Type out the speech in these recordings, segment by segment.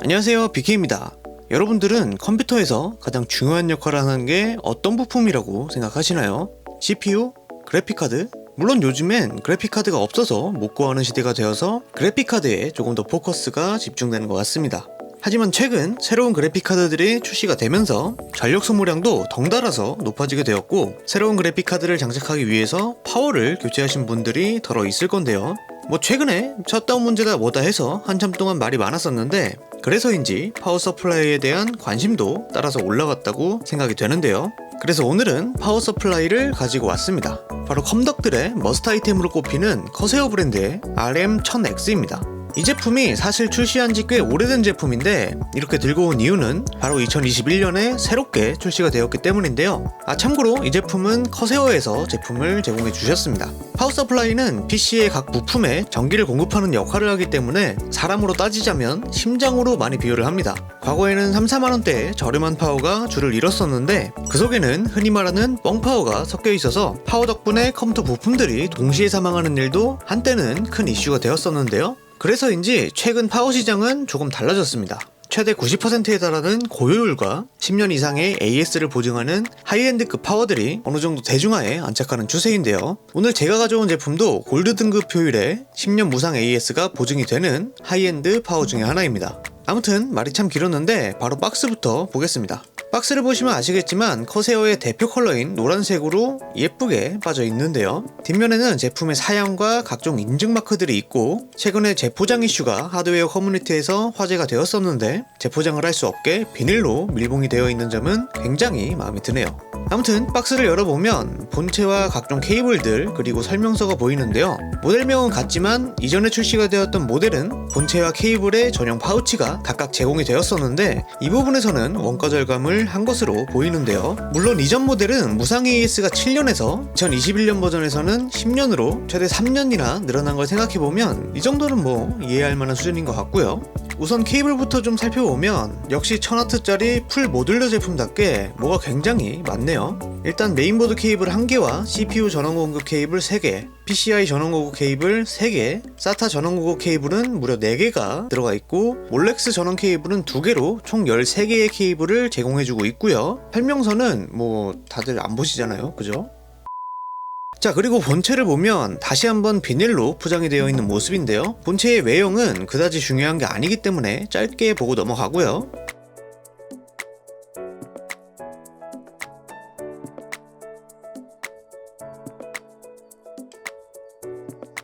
안녕하세요, BK입니다. 여러분들은 컴퓨터에서 가장 중요한 역할을 하는 게 어떤 부품이라고 생각하시나요? CPU? 그래픽카드? 물론 요즘엔 그래픽카드가 없어서 못 구하는 시대가 되어서 그래픽카드에 조금 더 포커스가 집중되는 것 같습니다. 하지만 최근 새로운 그래픽카드들이 출시가 되면서 전력 소모량도 덩달아서 높아지게 되었고, 새로운 그래픽카드를 장착하기 위해서 파워를 교체하신 분들이 더러 있을 건데요. 최근에 셧다운 문제다 뭐다 해서 한참 동안 말이 많았었는데, 그래서인지 파워 서플라이에 대한 관심도 따라서 올라갔다고 생각이 되는데요. 그래서 오늘은 파워 서플라이를 가지고 왔습니다. 바로 컴덕들의 머스트 아이템으로 꼽히는 커세어 브랜드의 RM1000X입니다. 이 제품이 사실 출시한 지 꽤 오래된 제품인데, 이렇게 들고 온 이유는 바로 2021년에 새롭게 출시가 되었기 때문인데요. 참고로 이 제품은 커세어에서 제품을 제공해 주셨습니다. 파워 서플라이는 PC의 각 부품에 전기를 공급하는 역할을 하기 때문에 사람으로 따지자면 심장으로 많이 비유를 합니다. 과거에는 3-4만원대의 저렴한 파워가 줄을 이뤘었는데, 그 속에는 흔히 말하는 뻥파워가 섞여 있어서 파워 덕분에 컴퓨터 부품들이 동시에 사망하는 일도 한때는 큰 이슈가 되었었는데요. 그래서인지 최근 파워 시장은 조금 달라졌습니다. 최대 90%에 달하는 고효율과 10년 이상의 AS를 보증하는 하이엔드급 파워들이 어느 정도 대중화에 안착하는 추세인데요. 오늘 제가 가져온 제품도 골드 등급 효율에 10년 무상 AS가 보증이 되는 하이엔드 파워 중에 하나입니다. 아무튼 말이 참 길었는데 바로 박스부터 보겠습니다. 박스를 보시면 아시겠지만 커세어의 대표 컬러인 노란색으로 예쁘게 빠져 있는데요. 뒷면에는 제품의 사양과 각종 인증 마크들이 있고, 최근에 재포장 이슈가 하드웨어 커뮤니티에서 화제가 되었었는데 재포장을 할 수 없게 비닐로 밀봉이 되어 있는 점은 굉장히 마음에 드네요. 아무튼 박스를 열어보면 본체와 각종 케이블들 그리고 설명서가 보이는데요. 모델명은 같지만 이전에 출시가 되었던 모델은 본체와 케이블의 전용 파우치가 각각 제공이 되었었는데, 이 부분에서는 원가 절감을 한 것으로 보이는데요. 물론 이전 모델은 무상 AS가 7년에서 2021년 버전에서는 10년으로 최대 3년이나 늘어난 걸 생각해보면 이 정도는 이해할 만한 수준인 것 같고요. 우선 케이블부터 좀 살펴보면 역시 1000W짜리 풀 모듈러 제품답게 뭐가 굉장히 많네요. 일단 메인보드 케이블 1개와 CPU 전원 공급 케이블 3개, PCI 전원 공급 케이블 3개, SATA 전원 공급 케이블은 무려 4개가 들어가 있고, 몰렉스 전원 케이블은 2개로 총 13개의 케이블을 제공해주고 있고요. 설명서는 다들 안 보시잖아요, 그죠? 자, 그리고 본체를 보면 다시 한번 비닐로 포장이 되어 있는 모습인데요. 본체의 외형은 그다지 중요한 게 아니기 때문에 짧게 보고 넘어가고요.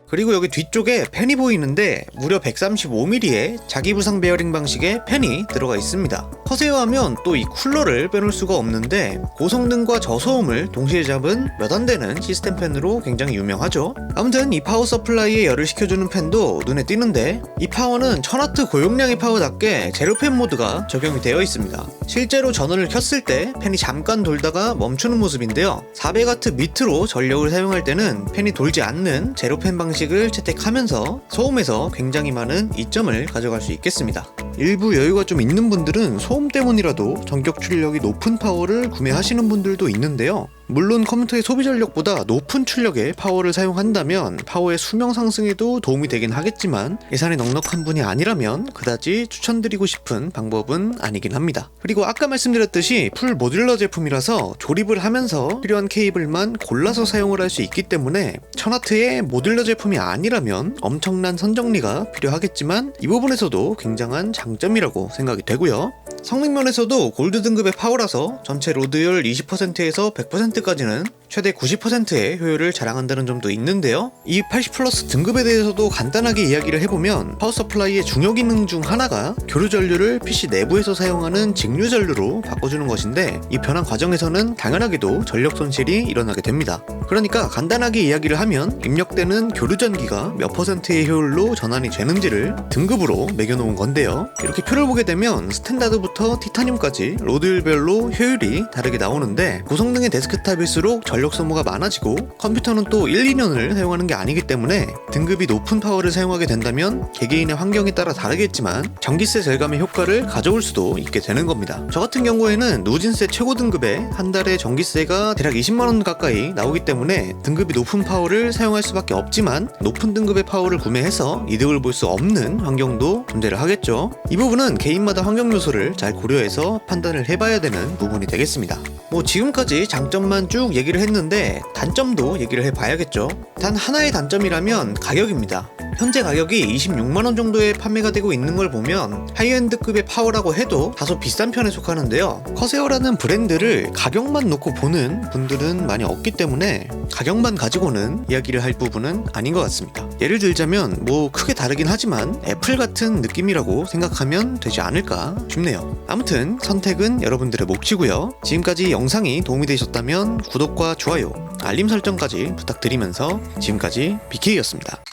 그리고 여기 뒤쪽에 팬이 보이는데 무려 135mm의 자기부상 베어링 방식의 팬이 들어가 있습니다. 커세어 하면 또 이 쿨러를 빼놓을 수가 없는데, 고성능과 저소음을 동시에 잡은 몇 안 되는 시스템 팬으로 굉장히 유명하죠. 아무튼 이 파워 서플라이에 열을 식혀주는 팬도 눈에 띄는데, 이 파워는 1000W 고용량의 파워답게 제로팬 모드가 적용이 되어 있습니다. 실제로 전원을 켰을 때 팬이 잠깐 돌다가 멈추는 모습인데요. 400W 밑으로 전력을 사용할 때는 팬이 돌지 않는 제로팬 방식을 채택하면서 소음에서 굉장히 많은 이점을 가져갈 수 있겠습니다. 일부 여유가 좀 있는 분들은 소음 때문이라도 전격 출력이 높은 파워를 구매하시는 분들도 있는데요. 물론 컴퓨터의 소비 전력보다 높은 출력의 파워를 사용한다면 파워의 수명 상승에도 도움이 되긴 하겠지만, 예산이 넉넉한 분이 아니라면 그다지 추천드리고 싶은 방법은 아니긴 합니다. 그리고 아까 말씀드렸듯이 풀 모듈러 제품이라서 조립을 하면서 필요한 케이블만 골라서 사용을 할 수 있기 때문에 1000W의 모듈러 제품이 아니라면 엄청난 선정리가 필요하겠지만, 이 부분에서도 굉장한 장점이라고 생각이 되고요. 성능 면에서도 골드 등급의 파워라서 전체 로드율 20%에서 100%까지는 최대 90%의 효율을 자랑한다는 점도 있는데요. 이 80 플러스 등급에 대해서도 간단하게 이야기를 해보면, 파워 서플라이의 중요 기능 중 하나가 교류 전류를 PC 내부에서 사용하는 직류 전류로 바꿔주는 것인데, 이 변환 과정에서는 당연하게도 전력 손실이 일어나게 됩니다. 그러니까 간단하게 이야기를 하면 입력되는 교류 전기가 몇 %의 효율로 전환이 되는지를 등급으로 매겨놓은 건데요. 이렇게 표를 보게 되면 스탠다드부터 티타늄까지 로드율별로 효율이 다르게 나오는데, 고성능의 데스크탑일수록 전력 전력 소모가 많아지고 컴퓨터는 또 1, 2년을 사용하는 게 아니기 때문에 등급이 높은 파워를 사용하게 된다면 개개인의 환경에 따라 다르겠지만 전기세 절감의 효과를 가져올 수도 있게 되는 겁니다. 저 같은 경우에는 누진세 최고 등급에 한 달에 전기세가 대략 20만원 가까이 나오기 때문에 등급이 높은 파워를 사용할 수밖에 없지만 높은 등급의 파워를 구매해서 이득을 볼 수 없는 환경도 존재를 하겠죠. 이 부분은 개인마다 환경 요소를 잘 고려해서 판단을 해봐야 되는 부분이 되겠습니다. 지금까지 장점만 쭉 얘기를 했는데 단점도 얘기를 해봐야겠죠. 단 하나의 단점이라면 가격입니다. 현재 가격이 26만원 정도에 판매가 되고 있는 걸 보면 하이엔드급의 파워라고 해도 다소 비싼 편에 속하는데요. 커세어라는 브랜드를 가격만 놓고 보는 분들은 많이 없기 때문에 가격만 가지고는 이야기를 할 부분은 아닌 것 같습니다. 예를 들자면 크게 다르긴 하지만 애플 같은 느낌이라고 생각하면 되지 않을까 싶네요. 아무튼 선택은 여러분들의 몫이고요. 지금까지 영상이 도움이 되셨다면 구독과 좋아요, 알림 설정까지 부탁드리면서 지금까지 BK였습니다.